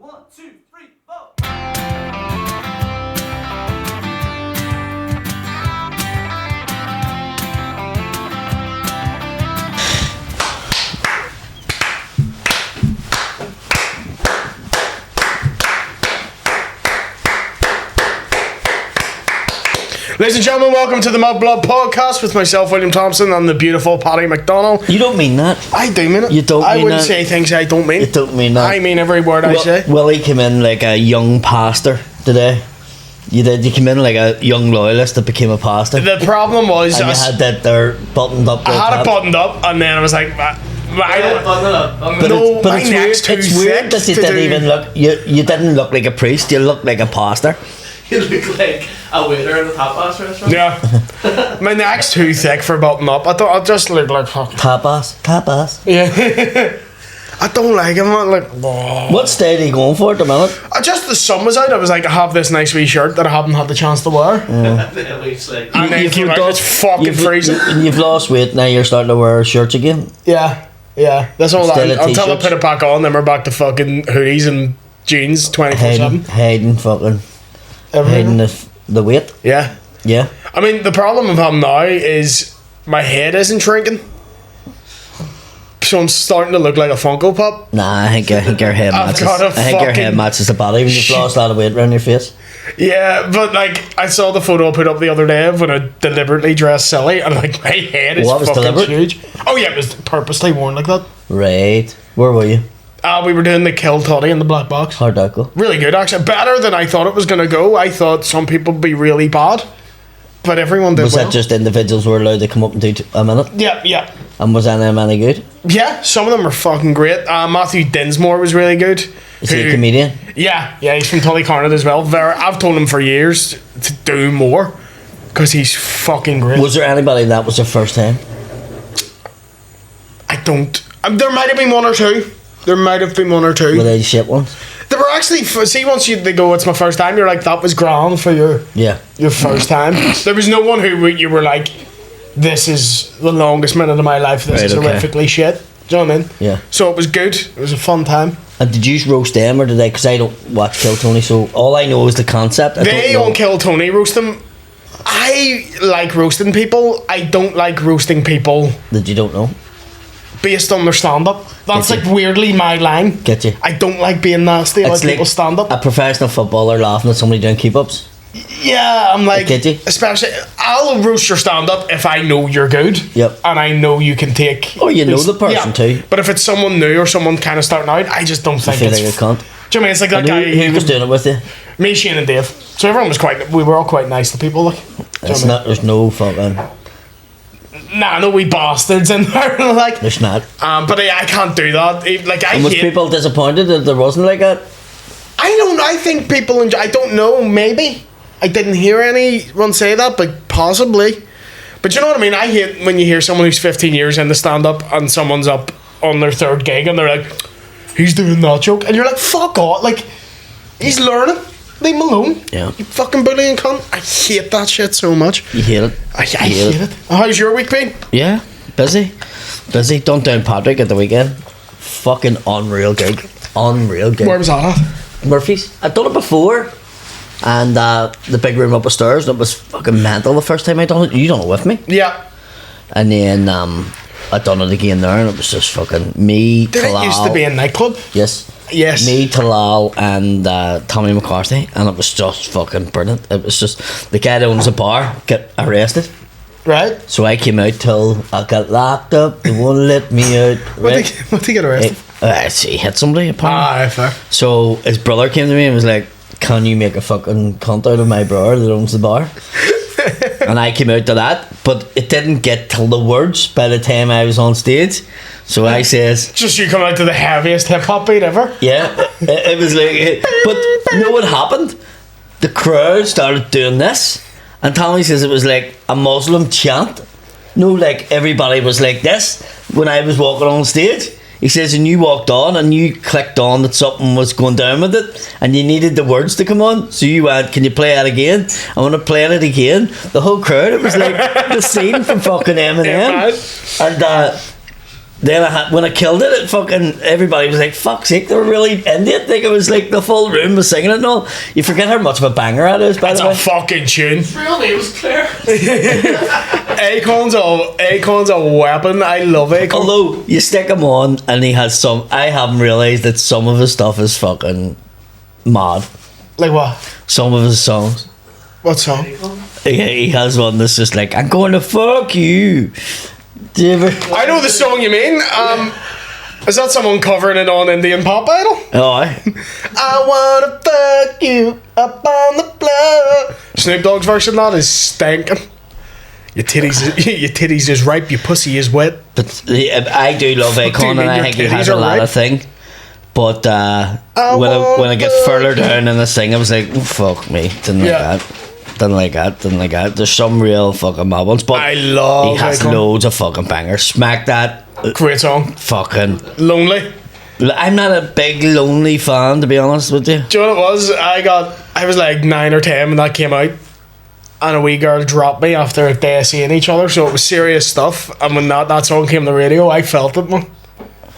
1, 2, 3, 4. Ladies and gentlemen, welcome to the Mudblood podcast with myself, William Thompson, and the beautiful Paddy McDonnell. You don't mean that. I do mean it. You don't I mean wouldn't that. say things I don't mean. You don't mean that. I mean every word I say. Willie came in like a young pastor today. You did. You came in like a young loyalist that became a pastor. The problem was... And you had that there buttoned up. I had it buttoned up, and then I was like... I don't... But No, but my it's neck's weird. too It's weird thick that you to didn't do. even look. You didn't look like a priest. You looked like a pastor. You look like a waiter in a tapas restaurant. Yeah. My neck's too thick for button up. I thought I'd just look like fuck. Tapas. Yeah. I don't like him. I'm like... whoa. What state are you going for at the minute? Just the sun was out. I was like, I have this nice wee shirt that I haven't had the chance to wear. Then it's like, And then it came out, it's fucking freezing. You've lost weight. Now you're starting to wear shirts again. Yeah. That's all Instead of until I t-shirts. put it back on, then we're back to fucking hoodies and jeans 24/7. Hiding the weight. Yeah. Yeah. I mean, the problem with him now is my head isn't shrinking. So I'm starting to look like a Funko Pop. Nah, I think your head I've matches. got a I think your head fucking matches the body when you've lost a lot of weight around your face. Yeah, but like, I saw the photo I put up the other day of when I deliberately dressed silly, and like, my head is What was fucking deliberate? huge. Oh yeah, it was purposely worn like that. Right. Where were you? We were doing the Kill Toddy in the Black Box. How'd that go? Really good, actually. Better than I thought it was going to go. I thought some people would be really bad, but everyone did Was well. that just individuals who were allowed to come up and do a minute? Yeah. And was any of them any good? Yeah, some of them were fucking great. Matthew Dinsmore was really good. Is he a comedian? Yeah, he's from Tullycarnet as well. I've told him for years to do more because he's fucking great. Was there anybody that was their first time? I don't. There might have been one or two. Were they shit ones? They were actually. See, once they go, it's my first time. You're like, that was grand for your first time. There was no one who you were like, this is the longest minute of my life. This is horrifically shit. Do you know what I mean? Yeah. So it was good. It was a fun time. And did you roast them or did they? Because I don't watch Kill Tony, so all I know is the concept. They on Kill Tony roast them. I like roasting people. I don't like roasting people That you don't know. based on their stand up. That's Get you. like weirdly my line. Get you. I don't like being nasty. I like people stand up. a professional footballer laughing at somebody doing keep ups. Yeah, I'm like, Get you. especially, I'll roast your stand up if I know you're good. Yep. And I know you can take. Oh, you know the person too. But if it's someone new or someone kind of starting out, I just don't think feel it's. like a cunt. Do you know what I mean? It's like that guy. Who was doing it with you? Me, Shane, and Dave. So everyone was we were all quite nice to people. Like, do you know what I mean? There's no fucking. Nah, no wee bastards in there. Like, There's not. but I can't do that. Like, I And was hate. people disappointed that there wasn't like that? I think people enjoy. I don't know. Maybe I didn't hear anyone say that, but possibly. But you know what I mean. I hate when you hear someone who's 15 years in the stand up and someone's up on their third gig and they're like, "He's doing that joke," and you're like, "Fuck off!" Like, he's learning. Leave him alone. Yeah. You fucking bullying cunt. I hate that shit so much. You hate it. I hate it. How's your week been? Yeah, busy. Done down Patrick at the weekend. Fucking unreal gig. Where was that at? Murphy's. I'd done it before, and the big room upstairs. And it was fucking mental the first time I done it. You done it with me, Yeah. and then I done it again there, and it was just fucking me. Did Talal, it used to be a nightclub? Yes. Yes. Me, Talal, and Tommy McCarthy, and it was just fucking brilliant. It was just the guy that owns the bar got arrested. Right. So I came out till I got locked up. They won't let me out. Right? What did he get arrested? He hit somebody apparently. Fair. So his brother came to me and was like, "Can you make a fucking cunt out of my brother that owns the bar?" And I came out to that, but it didn't get till the words by the time I was on stage. So I says, Just you coming out to the heaviest hip hop beat ever. "Yeah." It was like, but you know what happened? The crowd started doing this, and Tommy says it was like a Muslim chant. No, like everybody was like this when I was walking on stage. He says, and you walked on and you clicked on that something was going down with it and you needed the words to come on. So you went, "Can you play that again?" I want to play it again. The whole crowd, it was like the scene from fucking Eminem. Yeah, And Then when I killed it, it fucking everybody was like, "Fuck's sake!" They were really into it. Like it was like the full room was singing it and all. You forget how much of a banger it is. By It's the way, a fucking tune. Really, it was clear. Akon's a weapon. I love Akon. although you stick him on and he has some. I haven't realised that some of his stuff is fucking mad. Like what? Some of his songs. What song? He has one that's just like, "I'm going to fuck you." Do you ever? I know the song you mean. Is that someone covering it on Indian Pop Idol? Oh, aye. I wanna fuck you up on the floor. Snoop Dogg's version of that is stinking. Your titties is ripe, your pussy is wet. But I do love do you Akon, mean and I your think he titties has a are lot ripe? of thing. But when I get further down in the thing, I was like, oh, fuck me, didn't like Yeah. that. Didn't like that. There's some real fucking mad ones, but I love he has Akon. loads of fucking bangers. Smack That, Great song. fucking. Lonely. I'm not a big Lonely fan, to be honest with you. Do you know what it was? I was like 9 or 10 when that came out. And a wee girl dropped me after a day of seeing each other, so it was serious stuff. And when that song came on the radio, I felt it, man.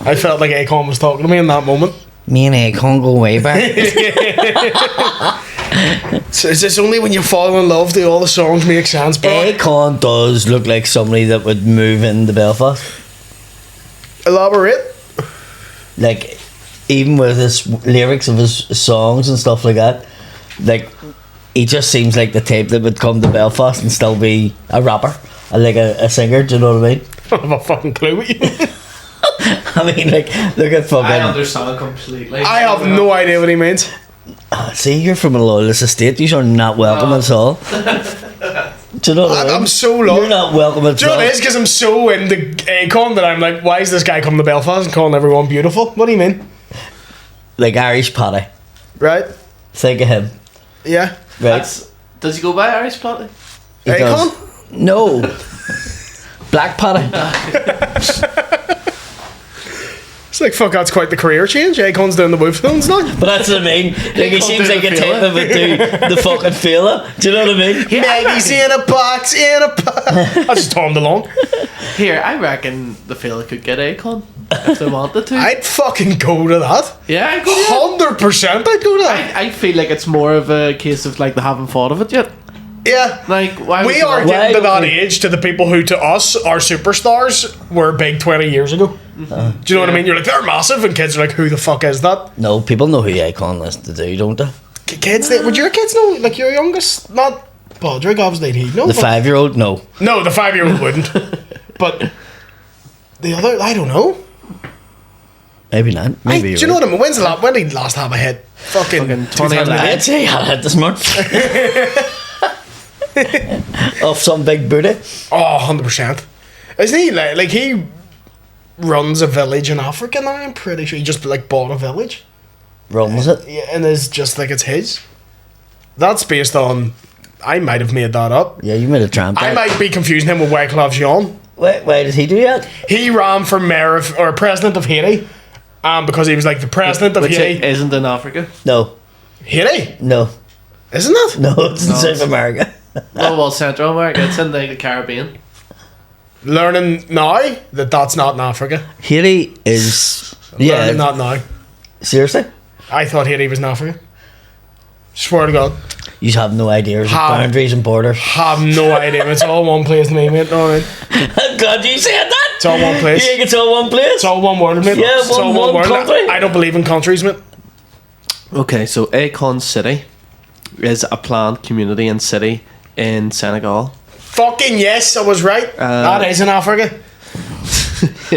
I felt like Akon was talking to me in that moment. Me and Akon go way back. So it's just only when you fall in love do all the songs make sense, bro. Akon does look like somebody that would move into Belfast. Elaborate. Like, even with his lyrics of his songs and stuff like that, like, he just seems like the type that would come to Belfast and still be a rapper, like a singer. Do you know what I mean? I don't have a fucking clue what you mean. I mean, like, look at I fucking. understand completely. I have no idea what he means. See, you're from a lawless estate. You are not welcome at all. Do you know what I mean? I'm so lost. You're not welcome at Do you know all. what it is? Because I'm so into Akon that I'm like, why is this guy coming to Belfast and calling everyone beautiful? What do you mean? Like Irish Paddy. Right? Think of him. Yeah. Right? Does he go by Irish Paddy? He Akon? does. No. Black Paddy. It's like, fuck, that's quite the career change. Akon's doing the Wolf films now. But that's what I mean. Like, he seems like a type that would do the fucking fella. Do you know what I mean? Maggie's in a box, in a box. I just Tom DeLonge. Here, I reckon the fella could get Akon if they wanted to. I'd fucking go to that. Yeah, I'd go to that. 100% I'd go to that. I feel like it's more of a case of like they haven't thought of it yet. Yeah. Like, why would We you are not- getting to that Why- age to the people who, to us, are superstars were big 20 years ago. Do you know what I mean? You're like, they're massive, and kids are like, who the fuck is that? No, people know who Akon is to do, don't they? Kids, would your kids know? Like, your youngest? Not Podrick, obviously, he'd know. The but- 5-year-old? No. No, the 5-year-old wouldn't. But the other, I don't know. Maybe not. Maybe Do you know what I mean? When did he last have a hit? Fucking 2011. I'd say I had it this month. Of some big booty. Oh, 100%. Isn't he like he runs a village in Africa now? I'm pretty sure he just like bought a village. Runs it. Yeah, and it's just like it's his. That's based on. I might have made that up. Yeah, you made a tramp. I might be confusing him with Wyclef Jean. Why did he do that? He ran for mayor of, or president of Haiti, because he was like the president of Which Haiti. isn't in Africa. No. Haiti, No. isn't it? No, it's in No, South it's- America. Oh well, Central America. It's in the Caribbean. Learning now that that's not in Africa. Haiti is. Learning Yeah. that now. Seriously? I thought Haiti was in Africa. Swear to God. You have no idea. There's How? boundaries and borders. Have no idea. It's all one place to me, mate. All right. I'm glad you said that. It's all one place. You think it's all one place? It's all one world, mate. Yeah, it's all one world. country. I don't believe in countries, mate. Okay, so Akon City is a planned community and city in Senegal. Fucking yes, I was right. That is in Africa.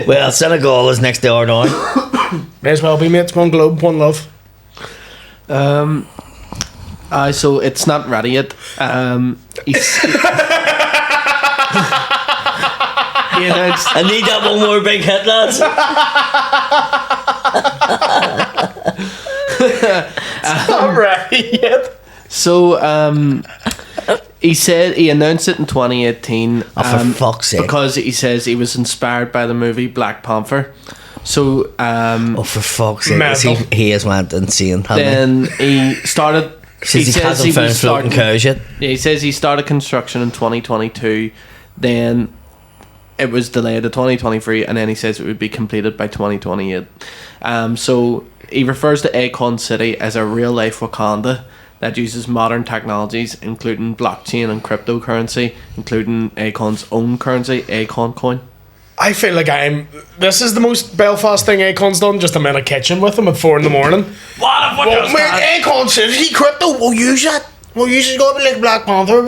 Well, Senegal is next door now. May as well be, mate. It's one globe, one love. So it's not ready yet. He's, he announced. I need that one more big hit, lads. Not ready yet. So he said he announced it in 2018. Oh, for fuck's sake. Because he says he was inspired by the movie Black Panther. So Oh, for fuck's sake. Mental. He has went insane, hasn't then he started. he? He hasn't found floating cows yet. Yeah, he says he started construction in 2022. Then it was delayed to 2023, and then he says it would be completed by 2028. So he refers to Akon City as a real life Wakanda that uses modern technologies, including blockchain and cryptocurrency, including Akon's own currency, Akon Coin. I feel like this is the most Belfast thing Akon's done. Just I'm in a kitchen with him at 4 a.m. Akon says he crypto. We'll use it. We'll use it. It's gonna be like Black Panther.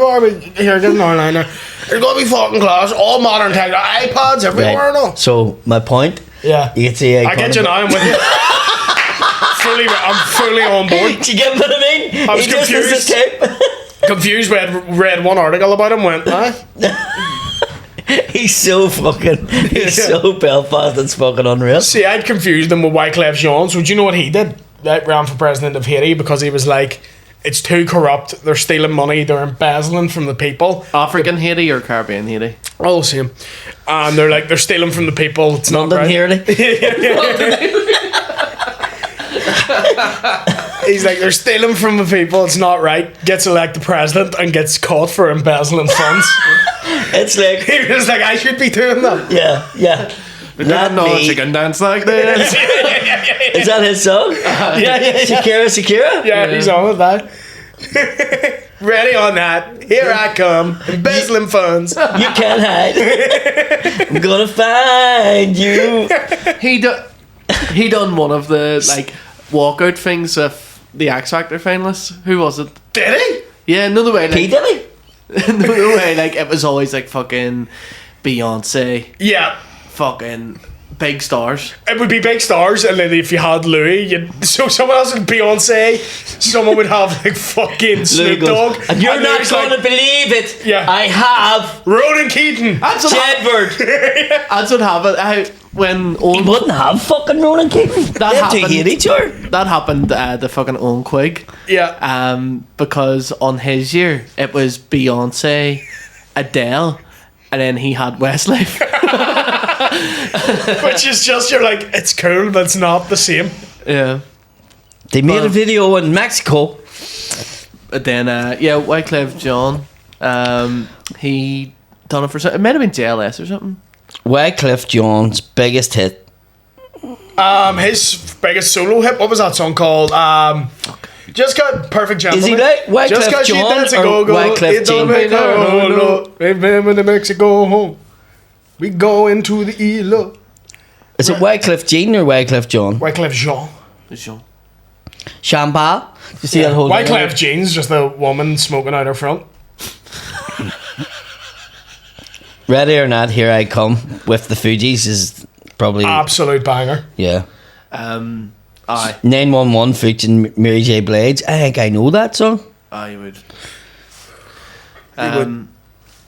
Here, get an eyeliner. It's gonna be fucking class. All modern tech, iPads everywhere now. So my point. Yeah. You can see Akon. I get you now. I'm with you. I'm fully on board. Do you get what I mean? I was confused. Confused. Read one article about him. Went, He's so Belfast. It's fucking unreal. See, I'd confused him with Wyclef Jean. So do you know what he did? That ran for president of Haiti because he was like, it's too corrupt. They're stealing money. They're embezzling from the people. African Haiti or Caribbean Haiti? All the same. And they're like, they're stealing from the people. It's not right. He's like, they're stealing from the people. It's not right. Gets elected president and gets caught for embezzling funds. It's like he was like, I should be doing that. Yeah. We didn't know she can dance like this. Is that his song? Yeah. Shakira? Yeah, he's on with that. Ready on that. Here I come. Embezzling funds. You can't hide. I'm gonna find you. He done one of the like walkout things with the X Factor finalists. Who was it? Did he? Yeah, another way. Like, P-Diddy? Another way, like it was always like fucking Beyonce. Yeah. Fucking big stars. It would be big stars, and then if you had Louis, so someone else would Beyonce, someone would have like fucking Snoop Dogg. And you're not Louis going to believe it. Yeah. I have Ronan Keaton. That's what Jedward. That's what happened. When Owen, He wouldn't have fucking Ronan Keaton. That happened. Hate each other. That happened the fucking Owen Quigg. Yeah. Because on his year it was Beyonce, Adele, and then he had Westlife. Which is just, you're like, it's cool, but it's not the same. Yeah. They made a video in Mexico. But then, Wyclef Jean, he done it for something. It might have been JLS or something. Wyclef Jean's biggest hit. His biggest solo hit, what was that song called? Just got Perfect Gentleman. Is he like Wyclef Just cause Jean she dance or and go, Wyclef it don't Jean? make no. Remember to Mexico home. We go into the ELO. Is it Wyclef Jean or Wyclef Jean? Wyclef Jean. Jean. Champagne? You see that whole thing? Wyclef Jean's just a woman smoking out her front. Ready or Not, Here I Come with the Fugees is probably Absolute banger. yeah. Aye. 911 featuring Mary J. Blige. I think I know that song. Aye, you would.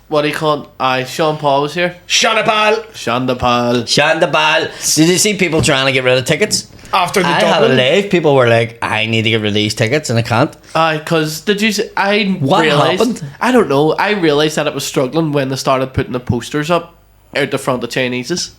What do you call it? Aye, Sean Paul was here. Shanapal. Shandapal. Shandabal. Did you see people trying to get rid of tickets? After the I had a Dublin. live. People were like, I need to get rid of these tickets and I can't. Aye, because did you see, I What realised, happened? I don't know, I realised that it was struggling when they started putting the posters up out the front of Chinese's.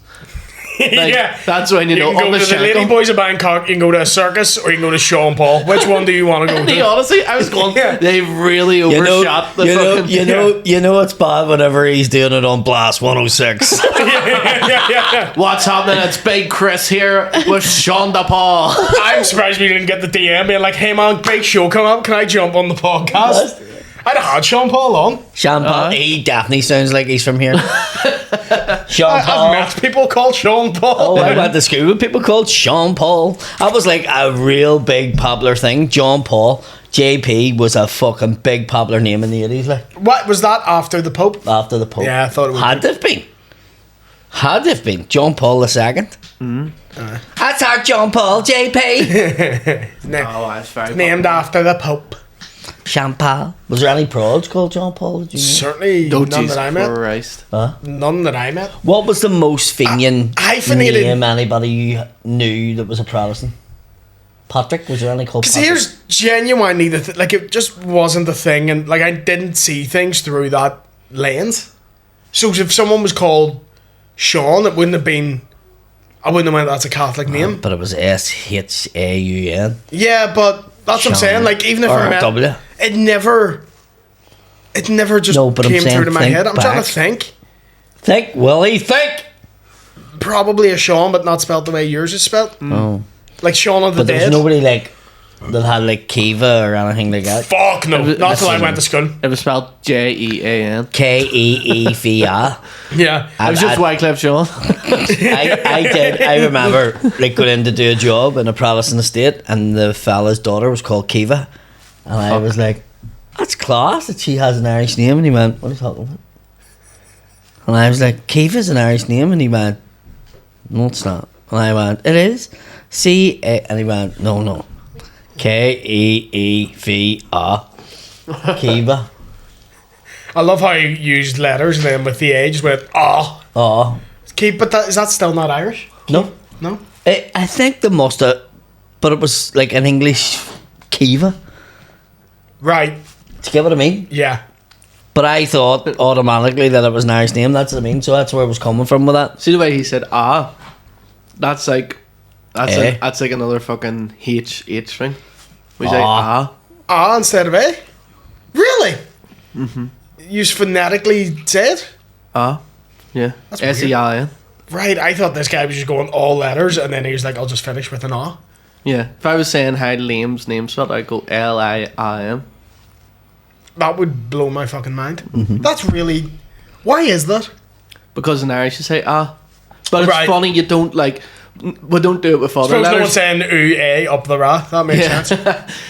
Like, yeah. That's when you know can go on the to the Lady Shangle. Boys of Bangkok, you can go to a circus, or you can go to Sean Paul. Which one do you want to go to? Honestly, I was going. Yeah. They really overshot the fucking. You know it's bad whenever he's doing it on Blast 106. yeah. What's happening? It's Big Chris here with Sean Paul. I'm surprised we didn't get the DM being like, hey man, big show come up, can I jump on the podcast? I'd have had Sean Paul on. Sean Paul, he definitely sounds like he's from here. Sean Paul. I've met people called Sean Paul. Oh, I went to school with people called Sean Paul. That was like a real big popular thing. John Paul. JP was a fucking big popular name in the 80s. Like, What was that after the Pope? after the Pope. Yeah, I thought it would Had to have been. Had to have been. John Paul II. That's our John Paul, JP. That's very Named after the Pope. Sean Paul. Was there any prods called John Paul? Did you know? Certainly Oh, none Jesus that I met. Christ. None that I met. What was the most Fenian hyphenated- name anybody you knew that was a Protestant? Patrick? Was there any called Because Patrick? here's genuinely like it just wasn't the thing, and like I didn't see things through that lens. So if someone was called Sean, it wouldn't have been. I wouldn't have went, that's a Catholic name. But it was SHAUN. Yeah, but that's what I'm Sean. saying. Like even if Or I met, W. it never just No, but I'm came saying through to my think head. I'm trying back. to think. Think, Willie, think. Probably a Sean, but not spelled the way yours is spelled. Oh. Like Shaun of the But there was Dead. nobody like that had like Kiva or anything like that. Fuck no. Not till I went to school. It was spelled Jean. Keeva. Yeah. It was just Wycliffe Sean. I remember like going in to do a job in a Protestant estate, and the fella's daughter was called Kiva, and I was like, "That's class that she has an Irish name." And he went, "What are you talking about?" And I was like, "Kiva's an Irish name," and he went, "No, it's not." And I went, "It is." And he went, "No. Keeva. Kiva." I love how you used letters and then with the A just went, oh. Oh. But is that still not Irish? No. No? I think they must have, but it was like an English Kiva. Right. Do you get what I mean? Yeah. But I thought automatically that it was an Irish name. That's what I mean. So that's where I was coming from with that. See the way he said That's like Eh? that's like another fucking H thing. We say ah. Ah instead of A? Really? Mm-hmm. You phonetically said? Ah. Yeah. That's weird. SEIN. Right, I thought this guy was just going all letters and then he was like, I'll just finish with an A. Yeah. If I was saying how Liam's name spelled, I'd go Liam. That would blow my fucking mind. Mm-hmm. That's really... Why is that? Because in Irish you say ah. But it's Right. funny you don't like. We don't do it with other Suppose no one's letters. saying ooh, A, up the ra. That makes sense.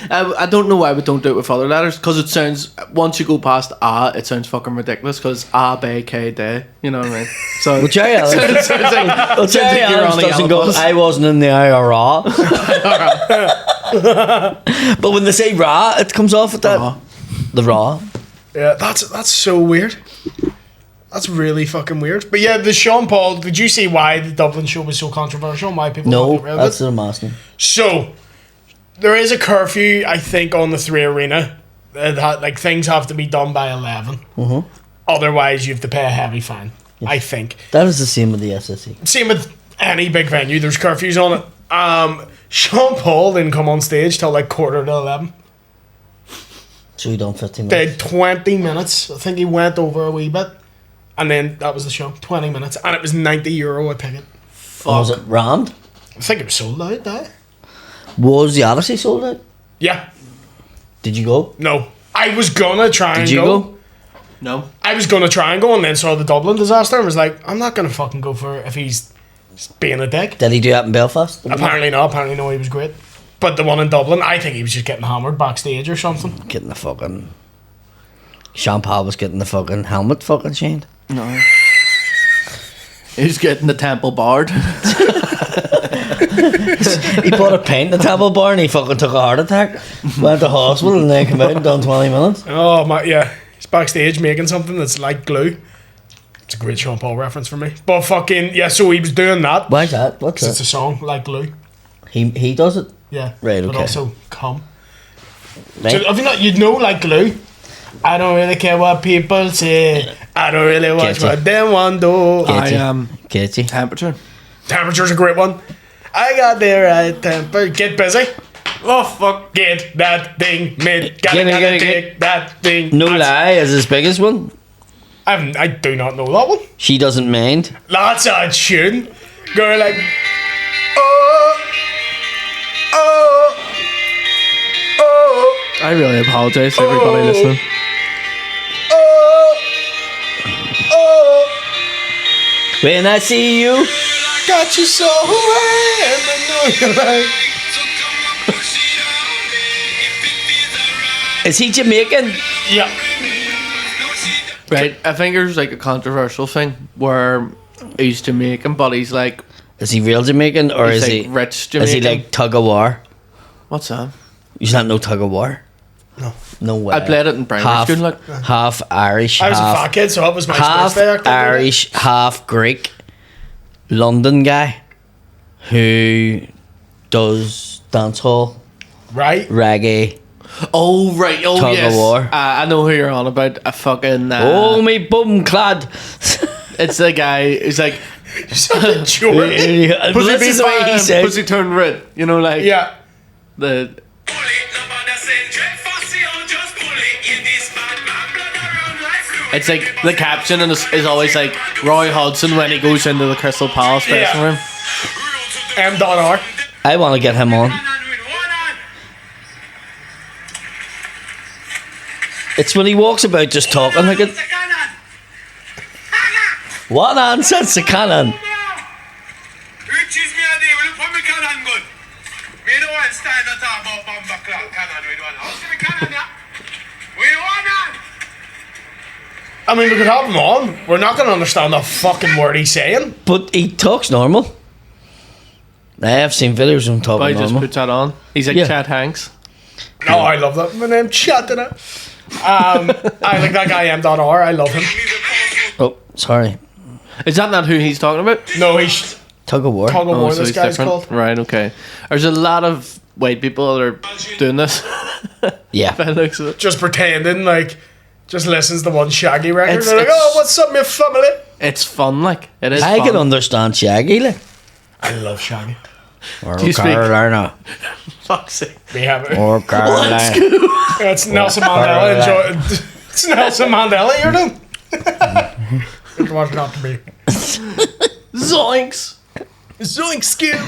I don't know why we don't do it with other letters, because it sounds, once you go past it sounds fucking ridiculous, because B, K, D, you know what I mean? So Well, Jerry Allen, it sounds like, well, Jerry you're Allen on a doesn't yellow go, bus. I wasn't in the IRA. But when they say ra, it comes off with that. Raw. The raw. Yeah, that's so weird. That's really fucking weird. But yeah, the Sean Paul, did you see why the Dublin show was so controversial and why people No, got rid of that's it? what I'm asking. So, there is a curfew, I think, on the 3 Arena. Like, things have to be done by 11. Mm-hmm. Otherwise, you have to pay a heavy fine, I think. That is the same with the SSE. Same with any big venue, there's curfews on it. Sean Paul didn't come on stage till like 11:15. So we done 15 They minutes. had 20 minutes. I think he went over a wee bit. And then that was the show, 20 minutes. And it was €90 a ticket. Was it rammed? I think it was sold out, that. Was the Odyssey sold out? Yeah. Did you go? No. I was gonna try and Did you go? No. I was gonna try and go and then saw the Dublin disaster and was like, I'm not gonna fucking go for it if he's being a dick. Did he do that in Belfast? Apparently not. Apparently no, he was great. But the one in Dublin, I think he was just getting hammered backstage or something. Getting the fucking... Sean Paul was getting the fucking helmet fucking chained. No. He's getting the temple barred. He bought a paint in the Temple Bar and he fucking took a heart attack. Went to hospital and then came out and done 20 minutes. Oh my, yeah. He's backstage making something that's like glue. It's a great Sean Paul reference for me. But fucking, yeah, so he was doing that. Why's that? What's It's a that? song, like glue. He does it? Yeah. Right, But okay. also cum. Right? So, have you not, you'd know like glue. I don't really care what people say. I don't really watch Catchy. what they want to do. Catchy. Catchy. Catchy. Temperature. Temperature's a great one. I got the right temper. Get busy. Oh fuck. Get that thing made. Gotta take that thing. No lie is his biggest one. I do not know that one. She doesn't mind. That's a tune. Girl like oh oh oh I really apologise to everybody listening. oh oh When I see you. got you so high and I know you like. Is he Jamaican? Yeah. Right, I think there's like a controversial thing where he's Jamaican, but he's like, Is he real Jamaican or he's is like he rich Is he Jamaican. like tug of war? What's that? You not know tug of war? No. No way. I played it in primary half, school. Like, half Irish, I was a half, fat kid, so that was my half sports day activity. Irish, half Greek, London guy who does dancehall, Right? reggae. oh right, oh Tug of yes, war. I know who you're on about. A fucking Oh me bum clad. it's the guy who's like Something Jordan. But this is the way he says. pussy turn red. You know, like Yeah. the It's like the caption and is always like Roy Hodgson when he goes into the Crystal Palace dressing room. M.R. I want to get him on. It's when he walks about just talking like it. What answers the cannon? I mean, we could have him on. We're not going to understand a fucking word he's saying. But he talks normal. I have seen videos of him talking But he just normal. puts that on. He's like Yeah. Chad Hanks. Oh, I love that. My name's Chat in it. I like that guy M.R. I love him. Oh, sorry. Is that not who he's talking about? No, he's Tug of war. Tug of War. so This he's guy's different. called. Right, okay. There's a lot of white people that are doing this. Yeah. By the looks of it. Just pretending like, just listens to one Shaggy record. It's- They're like, it's- oh, what's up, my family? It's fun, like. It is I fun. can understand Shaggy, like. I love Shaggy. Or Do you speak- Carolina. Fuck's sake. We have it. Or Carolina. It's Nelson Mandela. It's Nelson Mandela. You're done. It was not to be. Zoinks! Zoink skill.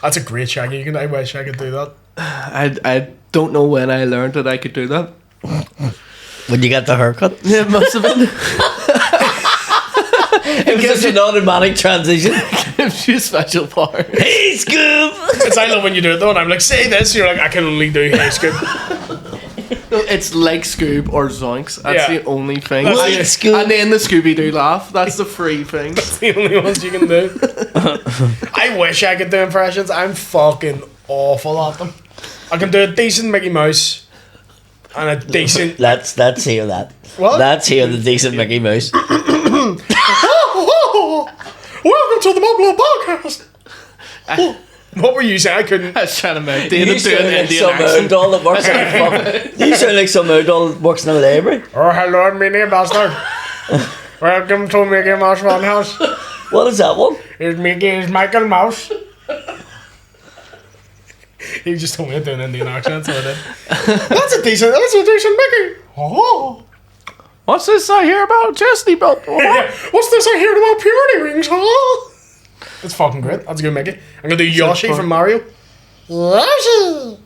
That's a great Shaggy. I wish I could do that. I don't know when I learned that I could do that. When you got the haircut. Yeah, it must have been. It was just an automatic transition. Gives you a special power. Hey, Scoop! It's I love when you do it though, and I'm like, say this. You're like, I can only do hey scoop. No, it's like Scoob or Zoinks. That's Yeah. the only thing. That's Like And Scoob. and then the Scooby-Doo laugh. That's the free thing. It's the only ones you can do. I wish I could do impressions. I'm fucking awful at them. I can do a decent Mickey Mouse and a decent. Let's hear that. What? Let's hear the decent Mickey Mouse. Welcome to the Mudblood podcast. What were you saying? I couldn't. I was trying to make You David do sound an like Indian some accent. old that works in a You sound like some old that works in a library. Oh, hello, my name bastard. Welcome to Mickey Mouse Funhouse. What is that one? Here's Mickey, here's Michael Mouse. He just told me to do an Indian accent, so I did. That's a decent Mickey. Oh. What's this I hear about Chesney Belt? Yeah. What's this I heard about purity rings, huh? That's fucking great. That's a good Mickey. I'm gonna do Yoshi from Mario. Yoshi.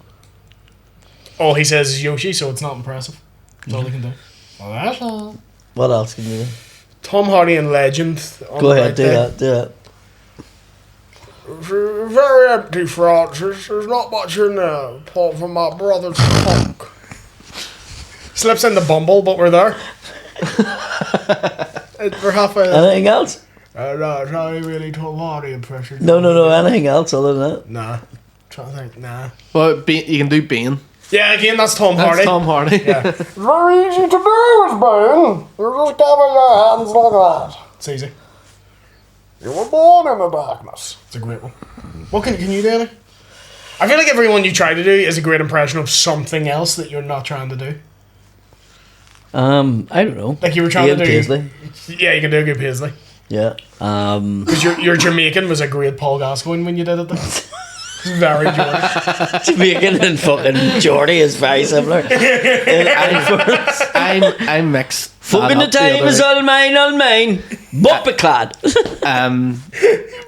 All he says is Yoshi, so it's not impressive. That's all he can do. Yoshi. What else can you do? Tom Hardy and Legend. On Go the ahead, right do day. that, do that. Very empty, Francis. There's not much in there apart from my brother's cock. Slips in the bumble, but we're there. We're halfway there. Anything else? No, it's not really Tom Hardy impression. No, anything else other than that? Nah. Trying to think, nah. Well, you can do Bane. Yeah, again, that's Tom That's Hardy. Tom Hardy. Yeah. It's very easy to do, Bane. You just cover your hands like that. It's easy. You were born in the darkness. It's a great one. What can you do, Ellie? I feel like everyone you try to do is a great impression of something else that you're not trying to do. I don't know. Like you were trying Ian to do. Paisley. Yeah, you can do a good Paisley. Yeah. Because your Jamaican was a great Paul Gascoigne when you did it. Though. It's very George. Jamaican and fucking Geordie is very similar. I mixed. Fucking the that up time is other- all mine. Bumpaclad.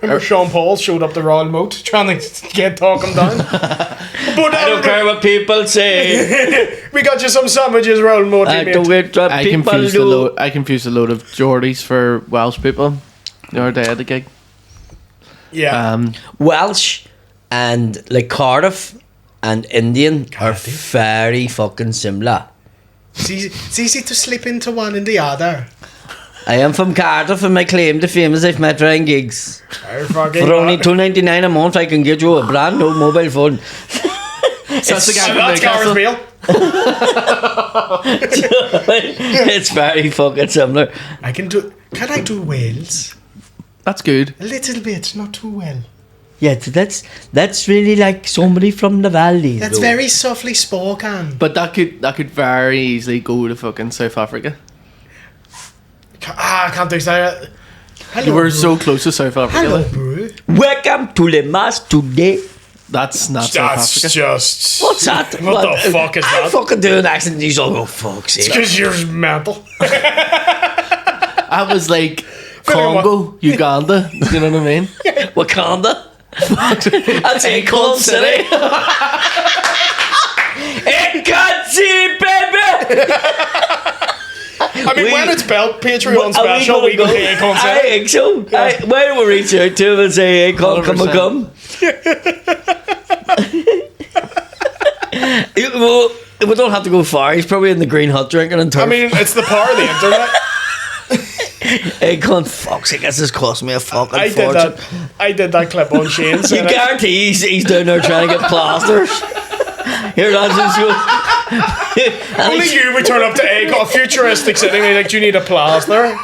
Remember Sean Paul showed up the Royal Moat trying to get talk him down. But I don't care what people say. we got you some sandwiches, Royal Moat. I mate. don't care what I people confused do. I confused a load of Geordies for Welsh people the other day at the gig. Yeah. Welsh and like Cardiff and Indian are Cardiff. very fucking similar. It's easy to slip into one and the other. I am from Cardiff and my claim to fame is I've met trying gigs. I fucking For only $2.99 a month I can get you a brand new mobile phone. So that's the guy from That's Gareth Newcastle. Bale. It's very fucking similar. Can I do Wales? That's good. A little bit, not too well. Yeah, that's really like somebody from the valley. That's though. very softly spoken. But that could very easily go to fucking South Africa. I can't do that. Hello, You were bro. so close to South Africa. Hello, like. bro. Welcome to the mass today. That's not South That's Africa. just. What's that? What the fuck is I that? fucking do an accent and you all go, fuck's sake. Because you're mental. I was like Congo, Uganda. You know what I mean? Wakanda? That's Akon City. Akon City, baby! I mean, when it's built, Patreon special, we go to Akon I City. think so. Why don't we reach out to him and say, Akon, come and 100%. come? Well, we don't have to go far. He's probably in the Green Hut drinking and turf. I mean, it's the power of the internet. Akon, fuck's sake, this has cost me a fucking fortune. I did that clip on Shane's. You guarantee he's down there trying to get plasters. Here, lads, Only you would turn up to Akon, a futuristic city, and you're like, do you need a plaster?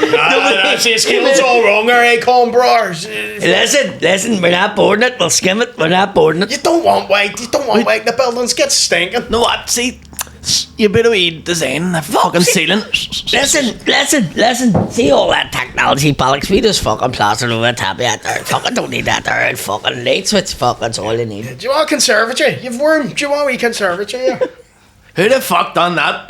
Nah, see, skill's all wrong there, Akon, bro. Listen, we're not boarding it. We'll skim it. We're not boarding it. You don't want white. You don't want white. The buildings get stinking. No, what? See, you better be designing the fucking ceiling. Listen. See all that technology, bollocks. We just fucking plastered over the top of that there. Fucking don't need that there. Fucking light switch. Fuck, that's all you need. Do you want conservatory? You've worm. Do you want a wee conservatory? Yeah. Who the fuck done that?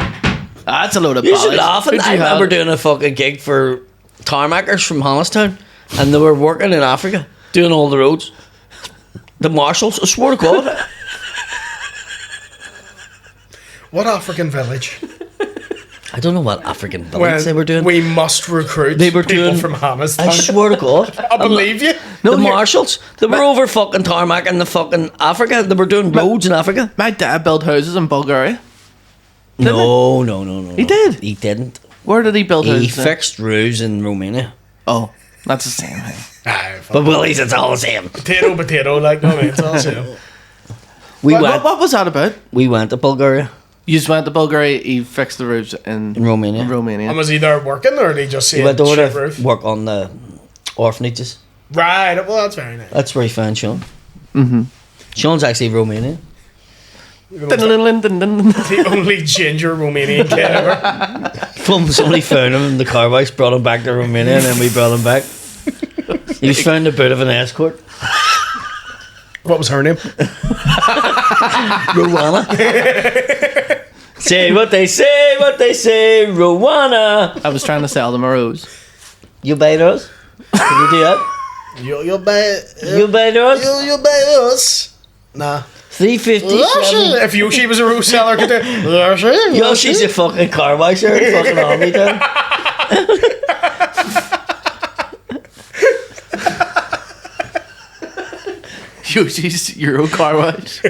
That's a load of You bollocks. should laugh. Who'd you I remember have? doing a fucking gig for tarmackers from Hamilton, and they were working in Africa, doing all the roads. The marshals, I swear to God. What African village? I don't know what African village they were doing. We must recruit They were people doing- from Hamilton. I swear to God. I believe you. No, The here- marshals, they were over fucking tarmac in the fucking Africa. They were doing roads in Africa. My dad built houses in Bulgaria. No. He did? He didn't. Where did he build He houses? then? fixed roofs in Romania. Oh, that's the same thing. Aye, fuck. But Willys, it's all the same. Potato, like, no, it's all the same. What was that about? We went to Bulgaria You just went to Bulgaria, he fixed the roofs in Romania. Romania. And was he there working, or did he just see We went a over shit to roof? work on the orphanages. Right, well, that's very nice. That's where he found Sean. Mm-hmm. Sean's actually Romanian. The only ginger Romanian kid ever. Somebody found him in the car wash, brought him back to Romania, and then we brought him back. He was found a bit of an escort. What was her name? Rowana. Say what they say, Rowana. I was trying to sell them a rose. You buy those? Can you do that? You'll buy. You buy those? You'll buy us. Nah. 350. If Yoshi was a rose seller, could do. Yoshi's a fucking car washer. Fucking on me, down. Yoshi's Euro car wash.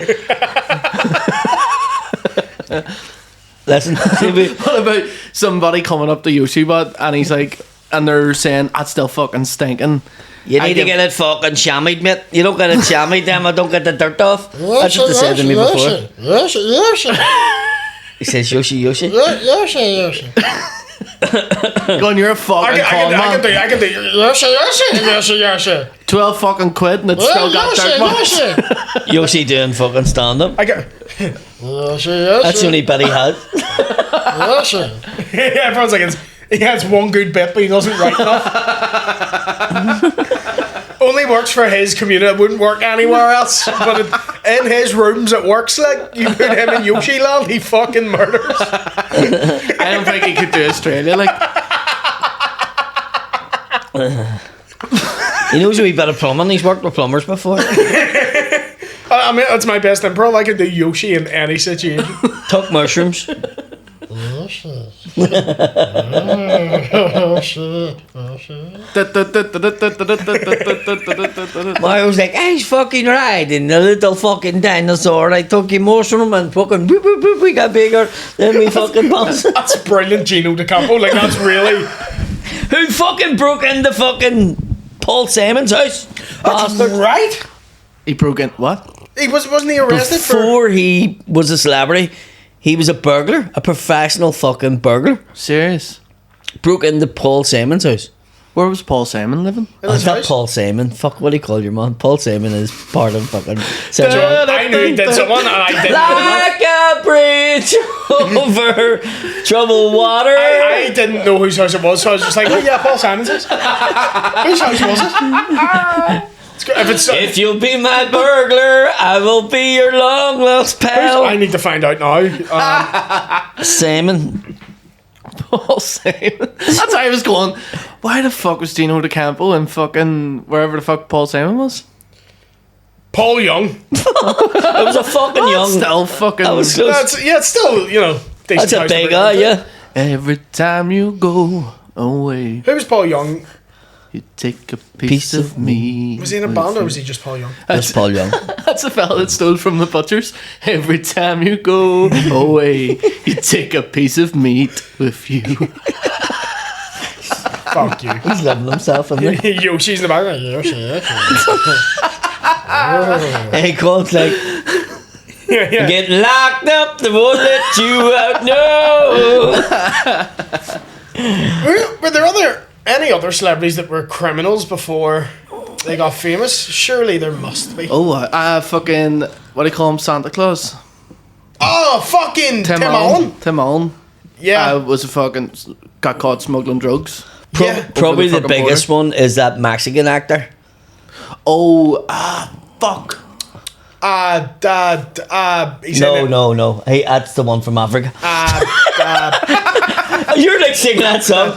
Listen, What about somebody coming up to Yoshi bot and he's like, and they're saying, "That's still fucking stinking." you need to get it fucking shammied, mate. You don't get it shammied, then I don't get the dirt off. That's what they said to me before. Yoshi. He says Yoshi. Yoshi. Going, you're a fucking con I man. can do Yoshi. 12 fucking quid and it's still got dirt marks. Yoshi doing fucking stand up. I got Yoshi. That's the only bit he had. Yoshi. Yeah, everyone's like, he has one good bit, but he doesn't write enough. Only works for his community. It wouldn't work anywhere else. But in his rooms, it works. Like, you put him in Yoshi land, he fucking murders. I don't think he could do Australia. Like, He knows a wee bit of plumbing. He's worked with plumbers before. I mean, that's my best improv. I can do Yoshi in any situation. Took mushrooms. Mario's like, he's fucking riding the little fucking dinosaur. I took him mushroom and fucking boop, boop, boop, we got bigger. Then we fucking bounced. That's brilliant, Gino DeCampo. Like, that's really. Who fucking broke into fucking Paul Simon's house? That's Bastard. right. he broke in. What? Wasn't he arrested for. Before he was a celebrity, he was a burglar, a professional fucking burglar. Serious? Broke into Paul Simon's house. Where was Paul Simon living? In his Is that house? Paul Simon? Fuck, what do you call your man? Paul Simon is part of fucking Central. I knew he did someone, and I didn't. Like a bridge over troubled water. I didn't know whose house it was, so I was just like, oh yeah, Paul Simon's house. Whose house was it? If you'll be my burglar, I will be your long lost pal. I need to find out now. Simon. Paul Simon. That's how I was going. Why the fuck was Dino De Campo in fucking wherever the fuck Paul Simon was? Paul Young. It was a fucking young. Still fucking. That was close. It's still, you know. That's a big guy, yeah. Every time you go away, Who was Paul Young? you take a piece of me. Was he in a band or was he just Paul Young? That's Paul Young. That's a fella that stole from the butchers. Every time you go away, you take a piece of meat with you. Fuck you. He's loving himself, isn't he? Yoshi's in the background. Yoshi. Akon's like, Yeah. get locked up, they won't let you out, no. Were there any other celebrities that were criminals before they got famous? Surely there must be. Oh, fucking, what do you call him, Santa Claus? Oh, fucking Tim Allen. Allen. Tim Allen. Yeah. Was a fucking, got caught smuggling drugs. Yeah. Probably Over the the fucking biggest one is that Mexican actor. Oh, fuck. He's in it. No. Hey, that's the one from Africa. You're like singing that song.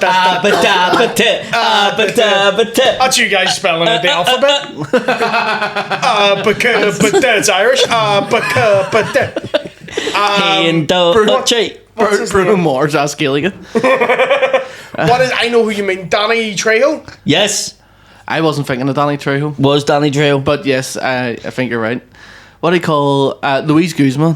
That's you guys spelling out the alphabet. But it's Irish. Bruno Mars, ask Gaeilge. What is? I know who you mean. Danny Trejo. Yes, I wasn't thinking of Danny Trejo. was Danny Trejo. But yes, I think you're right. What do you call Luis Guzman?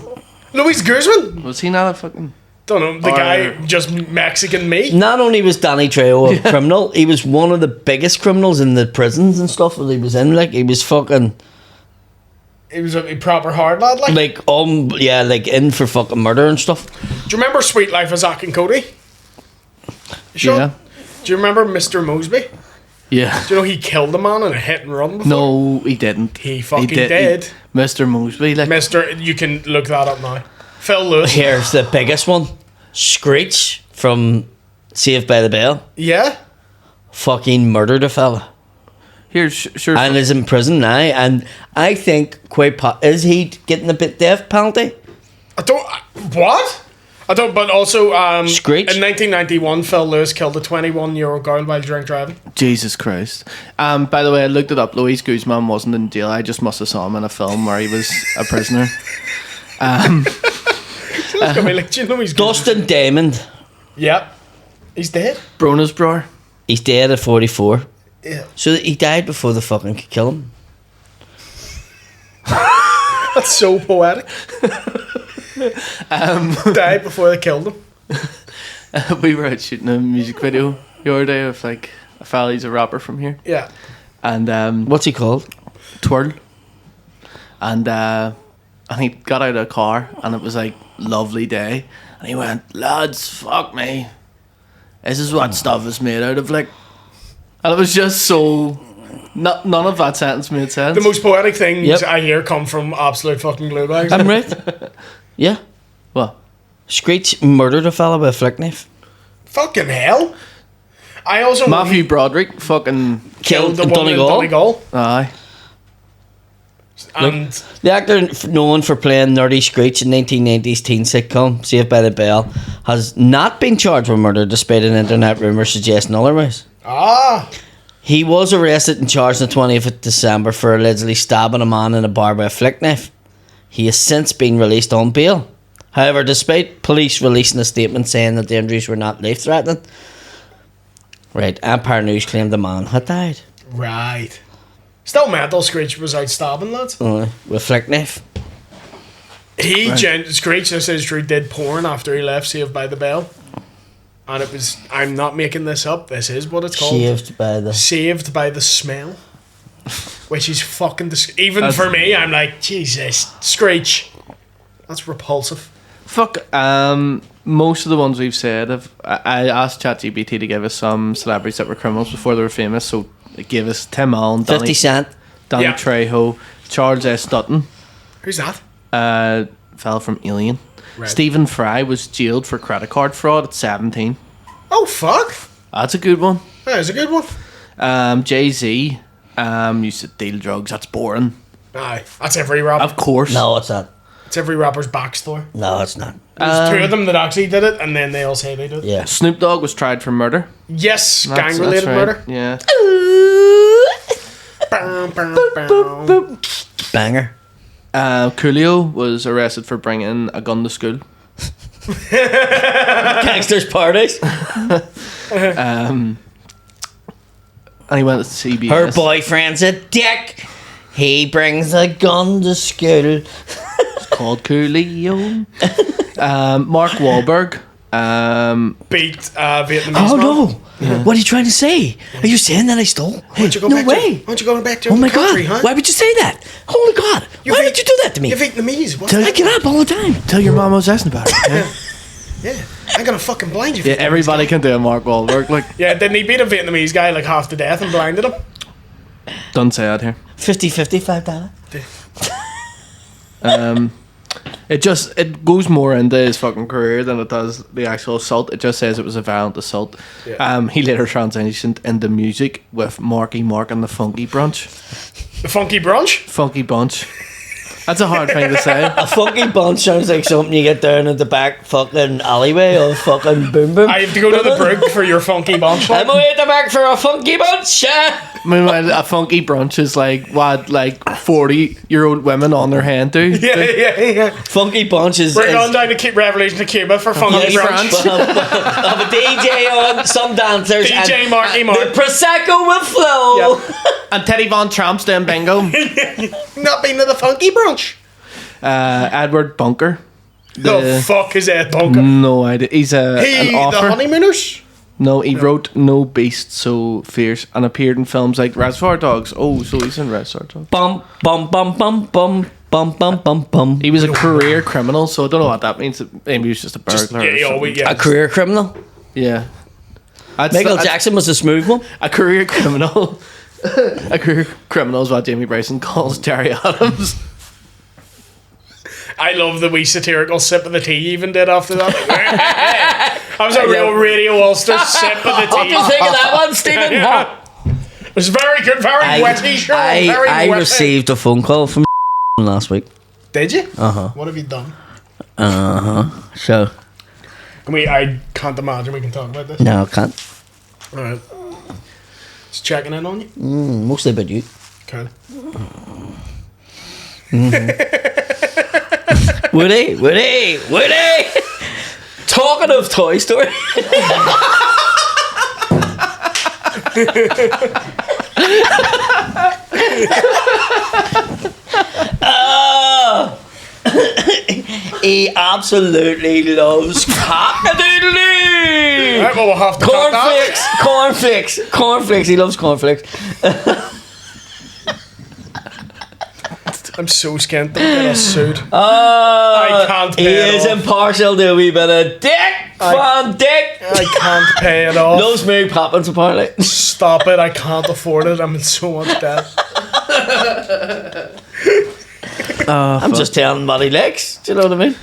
Luis Guzman. Was he not a fucking... Don't know. The Or- guy just Mexican me. Not only was Danny Trejo a criminal, he was one of the biggest criminals in the prisons and stuff that he was in. Like, he was fucking... He was a proper hard lad. Like, like in for fucking murder and stuff. do you remember Sweet Life of Zack and Cody? Sure. Yeah. Do you remember Mr. Mosby? Yeah. Do you know he killed a man in a hit and run before? No, he didn't. He fucking did. Mr. Mosby, like... Mr. You can look that up now. Phil Lewis. Here's the biggest one. Screech from Saved by the Bell. Yeah. Fucking murdered a fella. Here, sure. And is in prison now. And I think is he getting a bit death penalty? I don't. What? I don't. But also, Screech? in 1991, Phil Lewis killed a 21-year-old girl while drink driving. Jesus Christ. By the way, I looked it up. Luis Guzman wasn't in jail. I just must have saw him in a film where he was a prisoner. It's gonna be like, do you know he's Dustin Diamond. Yep. He's dead. Brona's brother. He's dead at 44. Yeah. So he died before they fucking could kill him. That's so poetic. Died before they killed him. We were out shooting a music video the other day of like a fella, he's a rapper from here. Yeah. And What's he called? Twirl. And he got out of a car and it was like lovely day. And he went, lads, fuck me. This is what stuff is made out of, like. And it was just so... none of that sentence made sense. The most poetic things Yep. I hear come from absolute fucking glue bags. I'm right. Yeah. What? Screech murdered a fella with a flick knife. Fucking hell. I also Matthew Broderick fucking... killed the in woman in Donegal. Donegal. Aye. And The actor known for playing Nerdy Screech in 1990s teen sitcom Saved by the Bell has not been charged with murder despite an internet rumour suggesting otherwise. He was arrested and charged on the 20th of December for allegedly stabbing a man in a bar with a flick knife. He has since been released on bail. However, despite police releasing a statement saying that the injuries were not life-threatening, Empire News claimed the man had died. right. Still mental. Screech was out stabbing lads. With a flick knife. He Screech, this is true, did porn after he left Saved by the Bell. And it was, I'm not making this up, this is what it's called. Saved Saved by the Smell. Which is fucking even for me, I'm like, Jesus, Screech. That's repulsive. Fuck, most of the ones we've said, I asked ChatGPT to give us some celebrities that were criminals before they were famous, so it gave us Tim Allen, 50 Cent. Danny Yeah. Trejo, Charles S. Dutton, Who's that? fell from Alien. Right. Stephen Fry was jailed for credit card fraud at 17. Oh, fuck. That's a good one. That is a good one. Jay-Z Used to deal drugs. That's boring. Aye, that's every rapper. Of course. No, it's not. It's every rapper's backstory. No, it's not. There's two of them that actually did it, and then they all say they did it. Yeah. Snoop Dogg was tried for murder. Yes, That's gang-related right. murder. Yeah. Bow, bow, bow. Banger. Coolio was arrested for bringing a gun to school. Gangsters parties. And he went to CBS. Her boyfriend's a dick. He brings a gun to school. It's called Coolio. Mark Wahlberg. Beat Vietnamese Oh man. no! What are you trying to say? Are you saying that I stole? Why don't you go No back way! To, why don't you go back to Oh your my country, god! huh? Why would you say that? Holy god! Why would you do that to me? You're Vietnamese. What's I that? get up all the time. Tell your mom I was asking about it. Yeah, Yeah, I'm gonna fucking blind you. yeah, Vietnamese everybody guy. can do a Mark Wahlberg. Like, Yeah, didn't he beat a Vietnamese guy like half to death and blinded him? don't say that here. 50-50, $5. It goes more into his fucking career than it does the actual assault. It just says it was a violent assault. Yeah. He later transitioned into music with Marky Mark and the Funky Brunch. The Funky Brunch? Funky Bunch. That's a hard thing to say. A funky bunch sounds like something you get down at the back fucking alleyway of fucking Boom Boom. I have to go to the brig for your Funky Bunch. I'm away at the back for a funky bunch. Meanwhile, a funky brunch is like what, like 40-year-old women on their hand do. Yeah. Funky bunch is. We're going down to Revolution to Cuba for Funky Funky Brunch. Have a DJ on, some dancers. DJ and Marky the Mark. Prosecco will flow. And Teddy Von Tramp's doing bingo. Not been to the Funky Brunch. Edward Bunker. The fuck is Ed Bunker? No idea. He's an The author. Honeymooners? No, he wrote No Beast So Fierce and appeared in films like Reservoir Dogs. Oh, so he's in Reservoir Dogs. Bum bum bum bum bum bum bum bum bum. He was a career criminal, so I don't know what that means. Maybe he was just a burglar. or something. A career criminal. Yeah. Michael Jackson was a smooth one. A career criminal. A career criminal is what Jamie Bryson calls Terry Adams. I love the wee satirical sip of the tea even did after that. That was a real Radio Ulster sip of the What do you tea. think of that one, Stephen? Yeah. It was very good, very wetty, sure. Very I wetty. received a phone call from last week. Did you? Uh-huh. What have you done? So I can't imagine we can talk about this. no, I can't. Alright. Just checking in on you. Mostly about you. Okay. Woody. Talking of Toy Story. He absolutely loves cock-a-doodle-doo. Right, well, we'll have to cut that. Cornflakes. He loves cornflakes. I'm so skint. Don't get us sued. Oh, I can't he pay is it off. impartial to a wee bit of dick. Fun dick. I can't pay it off. Loves Mary Poppins apparently. Stop it. I can't afford it. I'm in so much debt. I'm just telling Muddy Legs. Do you know what I mean?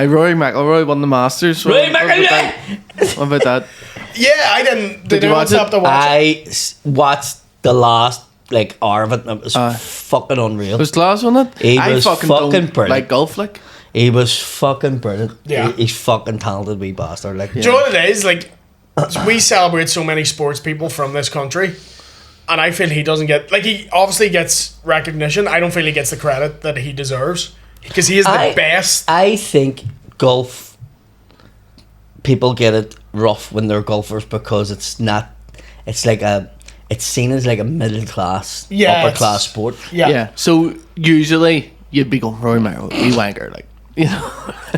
Rory McIlroy won the Masters. Rory What McIlroy. about that? Yeah, I didn't. Did you watch it? Stop to watch it. I watched the last hour of it and it was fucking unreal. Was Glass on it? He I was fucking fucking don't brilliant. like golf, like. He was fucking brilliant. Yeah. He's fucking talented wee bastard. Like, Do you know what it is? Like, we celebrate so many sports people from this country, and I feel he doesn't get. Like, he obviously gets recognition. I don't feel he gets the credit that he deserves because he is the best. I think golf people get it rough when they're golfers because it's not. It's like it's seen as like a middle class, upper class sport. Yeah. So usually you'd be going Rory McIlroy, wee wanker, like, you know.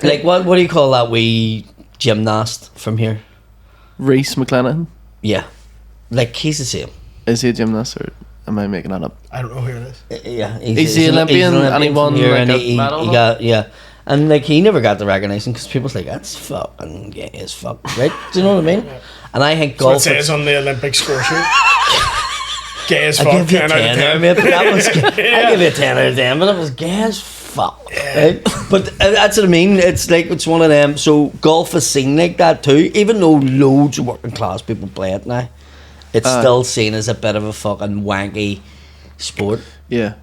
Like what do you call that wee gymnast from here? Reese McClanahan. Yeah, like he's the same. Is he a gymnast or am I making that up? I don't know who it is. Yeah, He's the Olympian and he won, from here like, and a he medal. got and like he never got the recognition because people's like that's fucking gay as fuck, right? Do you know what I mean? And I think That's what it golf. says on the Olympic score sheet. Gay as fuck. I give you 10 a out of 10 there, 10. mate, but that was I give you a 10 out of 10, but it was gay as fuck, right? But that's what I mean. It's like it's one of them. So golf is seen like that too, even though loads of working class people play it now. It's still seen as a bit of a fucking wanky sport. Yeah.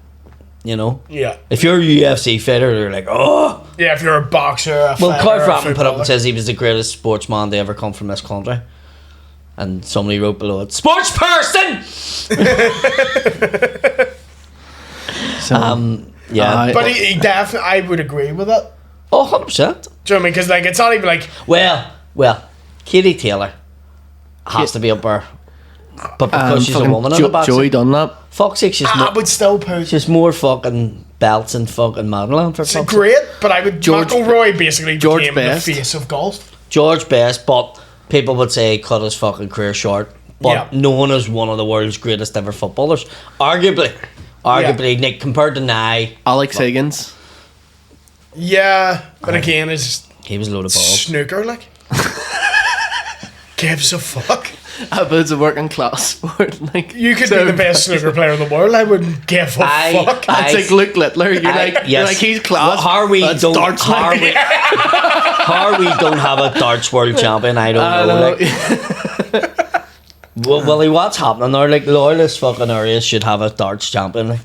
You know, Yeah. if you're a UFC fighter, they're like, oh. Yeah, if you're a boxer, a Well, fighter, Clive a Frampton put up footballer. and says he was the greatest sportsman to ever come from this country, and somebody wrote below it, sports person. So, Yeah, But he definitely, I would agree with it. oh, 100%. Do you know what I mean? Because like it's not even like Well, Katie Taylor has to be up there, but because she's a fucking woman in the boxing, Joey Dunlap. fuck's sake, I would still put. she's more fucking belts and fucking Madeline for It's fuck's sake. great, but I would. George- McElroy basically George became Best. the face of golf. George Best, but people would say cut his fucking career short. But Yeah. known as one of the world's greatest ever footballers, arguably, Nick compared to now, Alex Higgins. Yeah, but again, it's he was a load of balls. snooker like. Gives a fuck. But it's a working class sport. Like You could be the best snooker player in the world. I wouldn't give a fuck. It's like Luke Littler. You're like he's class. Harvey That's don't. darts, like. Harvey don't have a darts world champion. I don't know. Like, Willie, what's happening there? Like, the loyalist fucking areas should have a darts champion. Like.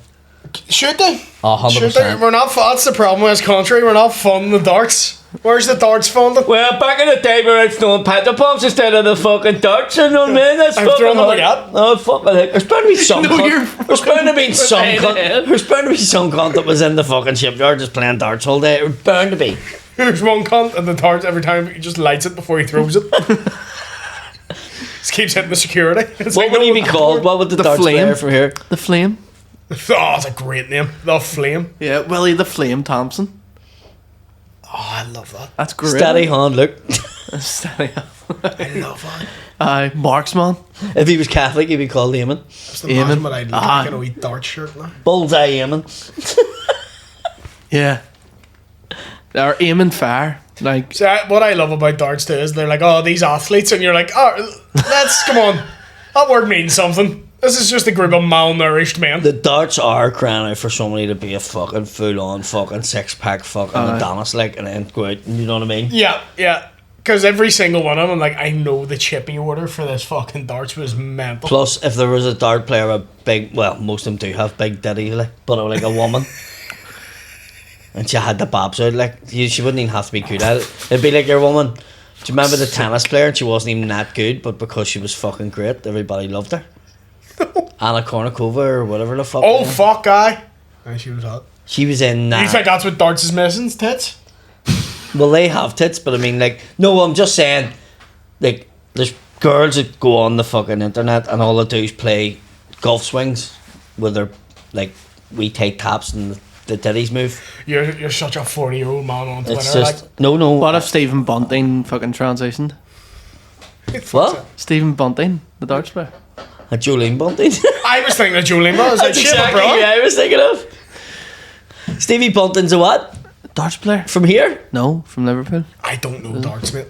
Should they? 100%. Should they? We're not. That's the problem with this country. We're not funding the darts. Where's the darts funding? Well, back in the day, we were throwing paddle pumps instead of the fucking darts. You know what I mean? That's I've fucking thrown them hard. like that. Oh, fucking heck. There's bound to be some No, you're cunt. There's bound to be some fucking cunt. head. There's bound to be some cunt that was in the fucking shipyard just playing darts all day. There's bound to be. There's one cunt and the darts every time he just lights it before he throws it. Just keeps hitting the security. It's What like, would he no, be called? What would the, The darts Flame. player for here? The Flame. Oh, it's a great name. The Flame. Yeah, Willie the Flame Thompson. Oh, I love that. That's great. Steady hand, look. Steady. I love that. Marksman. If he was Catholic, he'd be called Eamon. Just imagine Eamon. what I'd look Ah. like in a wee dart shirt now. Bullseye Eamon. Yeah. Or aiming fire. Like See, what I love about darts too is they're like, oh, these athletes, and you're like, oh, let's come on. That word means something. This is just a group of malnourished men. The darts are crying out for somebody to be a fucking full on fucking six pack fucking Adonis, like, and then go out, you know what I mean? Yeah, yeah. Because every single one of them, like, I know the chippy order for this fucking darts was mental. Plus, if there was a dart player, a big, well, most of them do have big ditties, like, but like a woman, and she had the babs out, like, she wouldn't even have to be good at it. It'd be like your woman. Do you remember the tennis player? And she wasn't even that good, but because she was fucking great, everybody loved her. Anna Kournikova or whatever the fuck. Oh, fuck, guy. And she was hot. She was in. You think that's what darts is missing? Tits? Well, they have tits, but I mean, like, no, I'm just saying, like, there's girls that go on the fucking internet and all they do is play golf swings with their, like, wee tight taps and the titties move. You're such a 40-year-old man on Twitter. It's just, like, no. what if Stephen Bunting fucking transitioned? What? Stephen Bunting, the darts player. A Jolene Bunting? I was thinking of Julian, but I was like, That's shit, exactly bro. who I was thinking of. Stevie Bunting's a what? Darts player? From here? No, from Liverpool. I don't know darts, mate.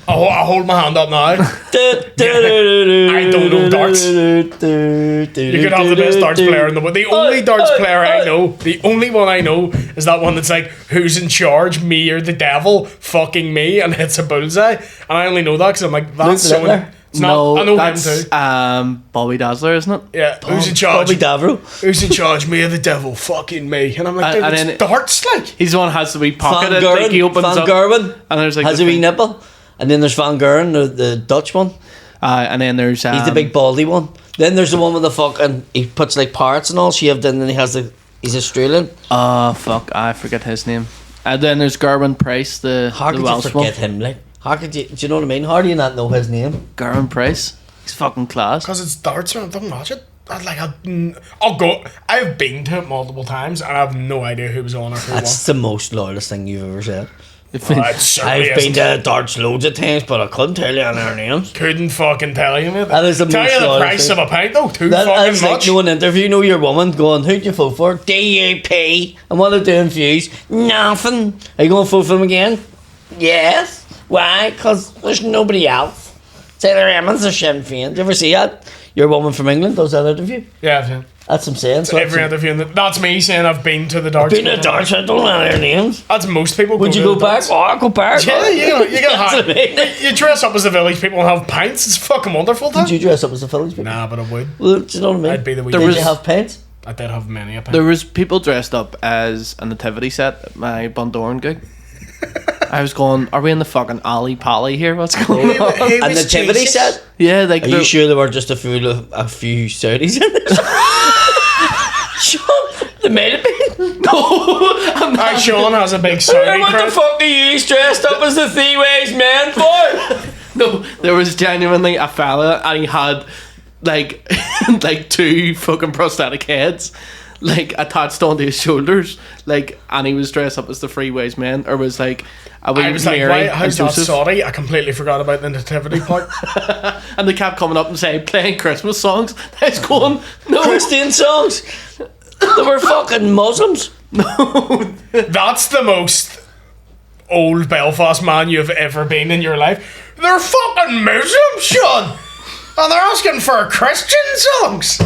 I'll hold my hand up now. I don't know darts. You could have the best darts player in the world. The only darts player I know, the only one I know, is that one that's like, who's in charge, me or the devil, fucking me, and hits a bullseye. And I only know that because I'm like, that's Luke Littler? so. It's not. I know that's him too. Bobby Dazzler, isn't it? Yeah, who's in charge? Bobby Davro. Who's in charge, me or the devil, fucking me? And I'm like, dude, And it's then- darts, like. He's the one who has the wee pocket. Van Like he opens Van up, Gerwen and there's like has the a wee thing. nipple. And then there's Van Gerwen, the Dutch one. And then there's He's the big baldy one. Then there's the one with the fucking, he puts like parrots and all shaved in, and he has he's Australian. Oh fuck, I forget his name. And then there's Gerwin Price, the How could you Welsh forget one. him? Like, how could you? Do you know what I mean? How do you not know his name? Gerwin Price. He's fucking class. Because it's darts, man. Don't watch it. I'll go. I've been to it multiple times, and I have no idea who was on or who That's won. the most loyalist thing you've ever said. It certainly I've been isn't. to darts loads of times, but I couldn't tell you any of their names. Couldn't fucking tell you, mate. That is the Tell most you the loyal price thing. of a pint, though. Too That's fucking like much. no an interview, know your woman going, who'd you vote for? DUP. And what are they doing for you? Nothing. Are you going to vote for them again? Yes. Why? Because there's nobody else. Taylor Emmons or Sinn Féin. Do you ever see that? Your woman from England does that interview. Yeah, That's what I'm saying. So Every interview, that's me saying I've been to the darts. been a darts, I don't know their names. That's most people. Would you to go the back? darts. Oh, I'll go back. Yeah, you get That's high. what I mean. You dress up as the village people and have pints. It's fucking wonderful. Did you dress up as a village people? Nah, but I would. Well, do you know what I mean? I'd be the wee. There Did was- you have pants? I did have many a pint. There was people dressed up as a nativity set at my Bundoran gig. I was going, are we in the fucking alley pally here? What's going on? He And the was nativity Jesus. set? Yeah, like Are you sure there were just a few Saudis in it? Sean, they made it been. Aye, Sean has a big Saudi What the crowd. fuck are you dressed up as the three ways man for? No, there was genuinely a fella and he had like like two fucking prosthetic heads like attached onto his shoulders, like, and he was dressed up as the Freeways Men, or was like a wee I was like, Mary why, and how's that Joseph. Saudi? I completely forgot about the nativity part. And they kept coming up and saying playing Christmas songs. I was going, no, Christian songs. They were fucking Muslims. That's the most old Belfast man you've ever been in your life. They're fucking Muslims, Sean! And they're asking for Christian songs!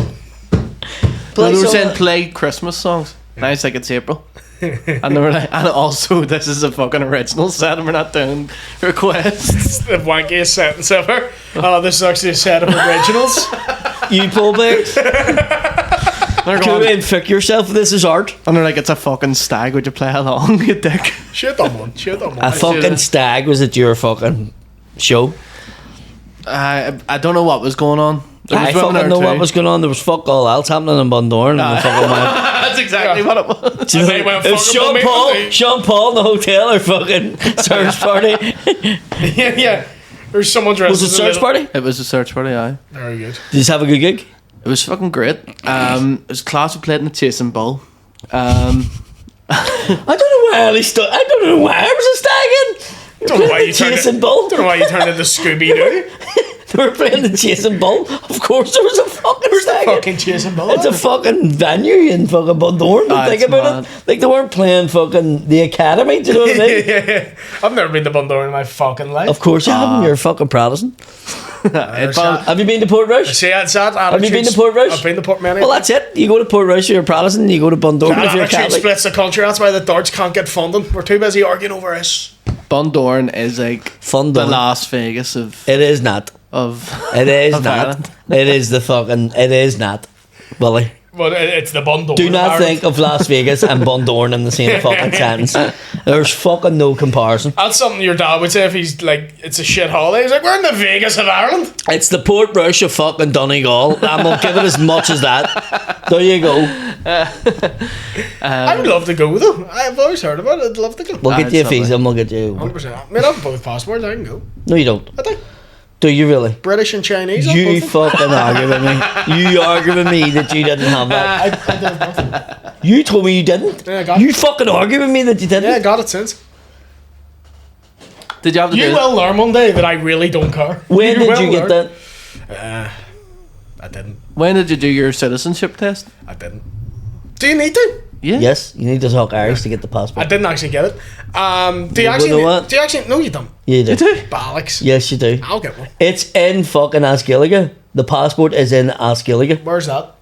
no, they were some- saying play Christmas songs. And I was like, it's April. And they were like, and also this is a fucking original set and we're not doing requests. The wankiest sentence ever. Oh, this is actually a set of originals. You pull bears. They're Go going, and fuck yourself. This is art. and they're like, it's a fucking stag, would you play along, you dick? Shoot them one. Shoot them A one. fucking stag was at your fucking show. I don't know what was going on. There I was women fucking there know what too. was going on. There was fuck all else happening in Bundoran, and the fucking went. That's exactly what it was. Do you know, They went it was fucking Sean with me, Paul, didn't they? Sean Paul in the hotel or fucking search party. Yeah, yeah. There's someone dressed Was it as a search little- party? It was a search party, aye. Very good. Did you just have a good gig? It was fucking great. It was class. We played in the Chasing Bull. I don't know why I don't know why I was a stag in. Don't know why you turned Chasing it. Bull. Don't know why you turned into Scooby Doo. They were playing the Chasing Bull. Of course, there was a fucking stag. Fucking chasing bull. It's a fucking venue in fucking Bundoran. Ah, Think it's about it. Like they weren't playing fucking the academy. Do you know what I mean? yeah. I've never been to Bundoran in my fucking life. Of course you haven't. You're a fucking Protestant. Have you been to Portrush? See, it's that Have you been to attitude- Portrush? I've been to Port Many. Well, that's it. You go to Portrush, you're a Protestant. You go to Bundoran if you're a Attitude Catholic. splits the country. That's why the darts can't get funding. We're too busy arguing over this. Bundoran is like Fun the done. Las Vegas of It is not. It is Of not. Ireland. It is the fucking. It is not. Willie. But it's the Bundoran. Do not Ireland. think of Las Vegas and Bundoran in the same fucking sentence. There's fucking no comparison. That's something your dad would say if he's like, it's a shit holiday. He's like, we're in the Vegas of Ireland. It's the Portrush of fucking Donegal. I'm gonna give it as much as that. There you go. I would love to go though. I've always heard about it. I'd love to go. We'll get you a it's lovely. visa and we'll get you. 100%. I mean, I have both passports. I can go. No, you don't. I think Do you really? British and Chinese. I have You both of them. fucking argue with me. You argue with me that you didn't have that. I did have both of them. You told me you didn't. Yeah, I got You it. fucking argue with me that you didn't. Yeah, I got it since. Did you have to You do will learn one day that I really don't care. When did will you get learn. that? I didn't. When did you do your citizenship test? I didn't. Do you need to? Yeah. Yes, you need to talk Irish to get the I passport. didn't actually get it. Do you You actually? know what? Do you actually? No, you don't. You do. You do? Bollocks. Yes, you do. I'll get one. It's in fucking Gaeilge. The passport is in Gaeilge. Where's that?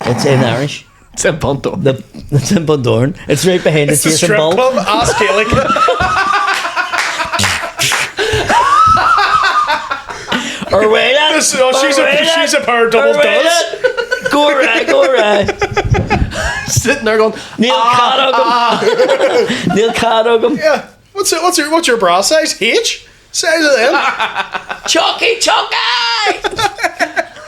It's in Irish. It's in Bundoran. It's in Bundoran. It's right behind the It's the Chasing strip Bull. club. Ask Gaeilge. Or wait a She's a pair of double does. Go right, go right. Sitting there going, Neil Cadogum. Neil Cadogum. Yeah. What's your bra size? H. Size of them. Chucky.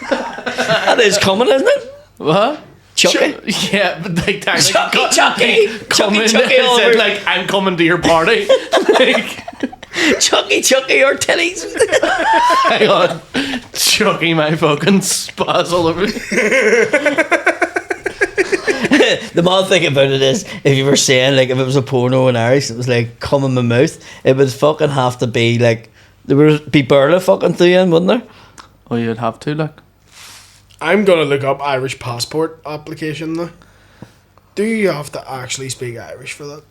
That is coming, isn't it? what? Chucky. Yeah, but like technically, Chucky. come in Chucky and said over. like, I'm coming to your party. like, Chucky or titties. hang on, chucking my fucking spaz all over. The mad thing about it is, if you were saying, like, if it was a porno in Irish, it was like, come in my mouth, it would fucking have to be, like, there would be barely fucking through in, wouldn't there? Oh, you'd have to like. I'm gonna look up Irish passport application now. Do you have to actually speak Irish for that?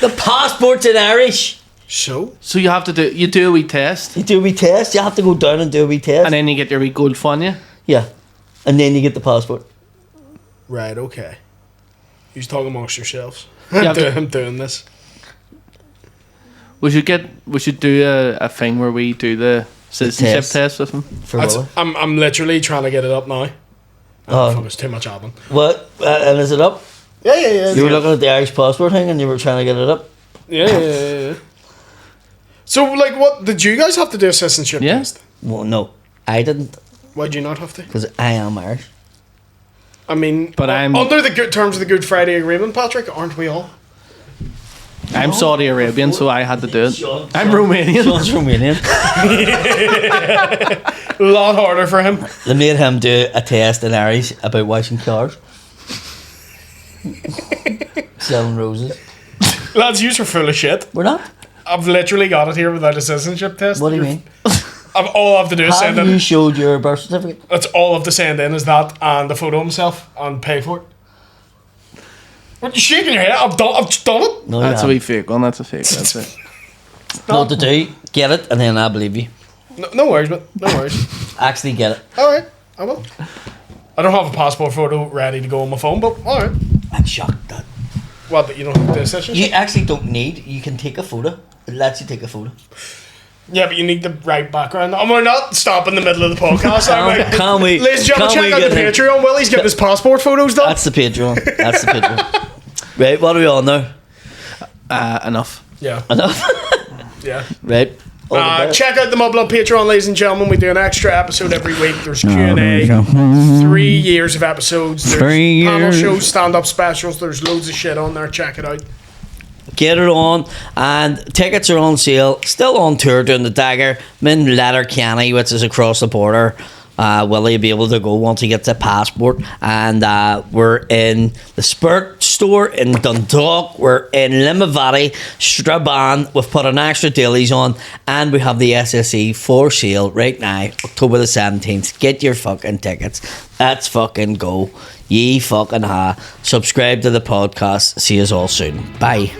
The passport's in Irish. So? So you have to do a wee test, You do a wee test, you have to go down and do a wee test. and then you get your wee gold fun you. Yeah. and then you get the passport. Right, okay. You talking amongst yourselves. Yeah, I'm doing this. We should do a thing where we do the citizenship test with him. For Willie. I'm literally trying to get it up now. Oh. It's too much happening. What? And is it up? Yeah. You were looking at the Irish passport thing and you were trying to get it up? Yeah. So, like, what did you guys have to do a citizenship test? Well, no, I didn't. Why'd you not have to? Because I am Irish. I mean, But I'm under the good terms of the Good Friday Agreement, Patrick, aren't we all? I'm Saudi Arabian, so I had to do it. I'm Romanian. Sean's Romanian. A lot harder for him. They made him do a test in Irish about washing cars. Selling roses. Lads, yous are full of shit. We're not. I've literally got it here without a citizenship test. What do you mean? All I have to do is send Have in. you showed your birth certificate? That's all I have to send in is that and the photo of himself and pay for it. What you shaking your head? I've done it. No, That's a you wee haven't. fake one. That's a fake. That's it. What to do? Get it, and then I believe you. No worries, man. No worries. Actually, get it. All right, I will. I don't have a passport photo ready to go on my phone, but all right. I'm shocked that What? That you don't have the citizenship? you actually don't need. You can take a photo. It lets you take a photo. Yeah, but you need the right background. And we're not stopping in the middle of the podcast. Can we? Ladies and gentlemen, can we check out the get him- Patreon. Willie's getting his passport photos done. That's the Patreon. That's the Patreon. Right, what are we on now? Enough. Yeah, Enough. yeah. Right. All the best. Check out the Mudblood Patreon, ladies and gentlemen. We do an extra episode every week. There's Q&A. 3 years of episodes. There's 3 panel years. shows, stand-up specials. There's loads of shit on there. Check it out. Get it on, and tickets are on sale. Still on tour doing the Dagger. I'm in Letterkenny, which is across the border. Willie will be able to go once he gets a passport. And we're in the Spirit store in Dundalk. We're in Limavady, Strabane. We've put an extra dailies on, and we have the SSE for sale right now, October the 17th. Get your fucking tickets. Let's fucking go. Ye fucking ha. Subscribe to the podcast. See us all soon. Bye.